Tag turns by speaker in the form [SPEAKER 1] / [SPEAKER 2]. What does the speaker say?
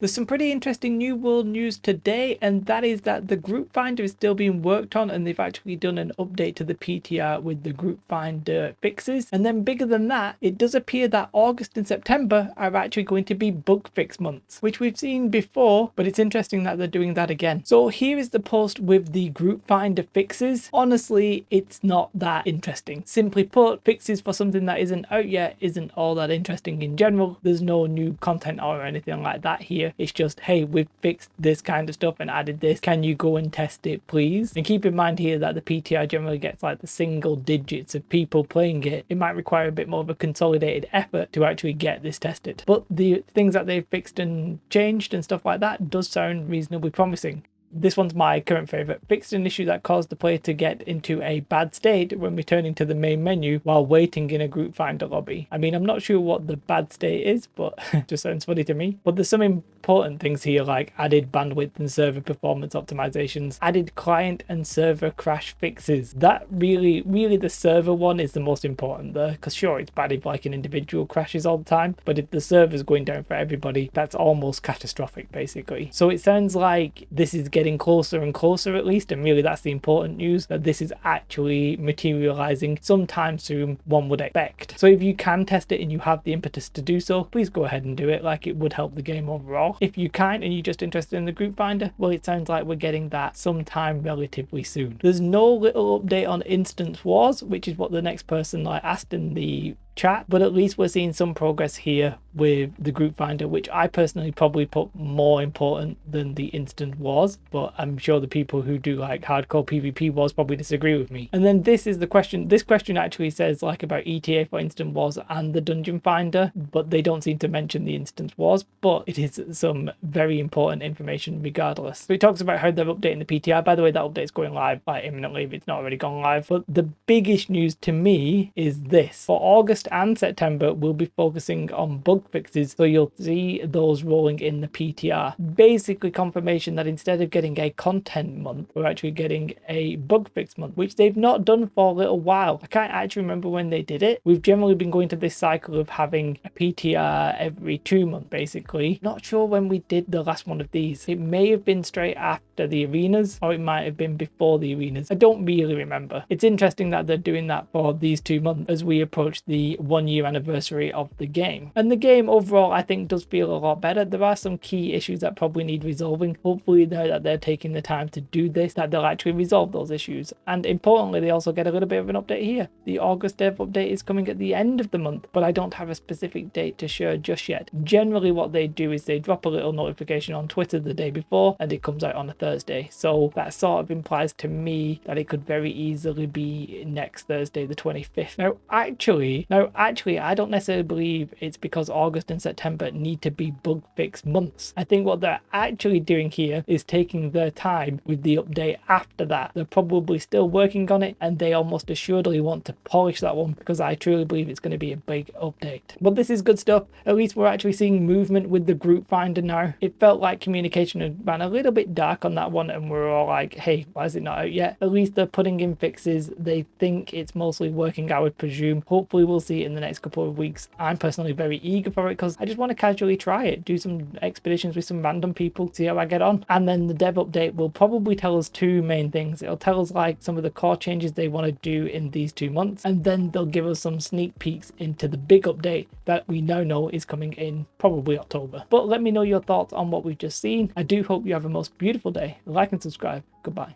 [SPEAKER 1] There's some pretty interesting New World news today, and that is that the Group Finder is still being worked on, and they've actually done an update to the PTR with the Group Finder fixes. And then bigger than that, it does appear that August and September are actually going to be bug fix months, which we've seen before, but it's interesting that they're doing that again. So here is the post with the Group Finder fixes. Honestly, it's not that interesting. Simply put, fixes for something that isn't out yet isn't all that interesting in general. There's no new content or anything like that here. It's just, hey, we've fixed this kind of stuff and added this. Can you go and test it, please? And keep in mind here that the PTR generally gets like the single digits of people playing it. It might require a bit more of a consolidated effort to actually get this tested. But the things that they've fixed and changed and stuff like that does sound reasonably promising. This one's my current favourite. Fixed an issue that caused the player to get into a bad state when returning to the main menu while waiting in a Group Finder lobby. I mean, I'm not sure what the bad state is, but it just sounds funny to me. But there's some important things here, like added bandwidth and server performance optimizations, added client and server crash fixes. That really the server one is the most important there, because sure, it's bad if like an individual crashes all the time, but if the server's going down for everybody, that's almost catastrophic basically. So it sounds like this is getting closer and closer at least, and really that's the important news, that this is actually materializing sometime soon, one would expect. So if you can test it and you have the impetus to do so, please go ahead and do it. Like, it would help the game overall. If you can't and you're just interested in the Group Finder, well, it sounds like we're getting that sometime relatively soon. There's no little update on Instance Wars, which is what the next person like asked in the chat, but at least we're seeing some progress here with the Group Finder, which I personally probably put more important than the Instant Wars, but I'm sure the people who do like hardcore PvP wars probably disagree with me. And then this is the question. This question actually says like about ETA for Instant Wars and the Dungeon Finder, but they don't seem to mention the Instant Wars, but it is some very important information regardless. So it talks about how they're updating the PTR. By the way, that update's going live like imminently if it's not already gone live. But the biggest news to me is this. For August and September, we'll be focusing on bug fixes, so you'll see those rolling in the PTR. Basically confirmation that instead of getting a content month, we're actually getting a bug fix month, which they've not done for a little while. I can't actually remember when they did it. We've generally been going to this cycle of having a PTR every 2 months basically. Not sure when we did the last one of these. It may have been straight after the arenas, or it might have been before the arenas. I don't really remember. It's interesting that they're doing that for these 2 months as we approach the 1-year anniversary of the game. And the game overall I think does feel a lot better. There are some key issues that probably need resolving. Hopefully now that they're taking the time to do this, that they'll actually resolve those issues. And importantly, they also get a little bit of an update here. The August dev update is coming at the end of the month, but I don't have a specific date to share just yet. Generally what they do is they drop a little notification on Twitter the day before and it comes out on a Thursday. So that sort of implies to me that it could very easily be next Thursday the 25th. Now actually I don't necessarily believe it's because August and September need to be bug fix months. I think what they're actually doing here is taking their time with the update after that. They're probably still working on it and they almost assuredly want to polish that one, because I truly believe it's going to be a big update. But this is good stuff. At least we're actually seeing movement with the Group Finder now. It felt like communication had ran a little bit dark on that one and we're all like, hey, why is it not out yet? At least they're putting in fixes. They think it's mostly working, I would presume. Hopefully we'll see it in the next couple of weeks. I'm personally very eager for it because I just want to casually try it, do some expeditions with some random people, see how I get on. And then the dev update will probably tell us 2 main things. It'll tell us like some of the core changes they want to do in these 2 months, and then they'll give us some sneak peeks into the big update that we now know is coming in probably October. But let me know your thoughts on what we've just seen. I do hope you have a most beautiful day. Like and subscribe. Goodbye.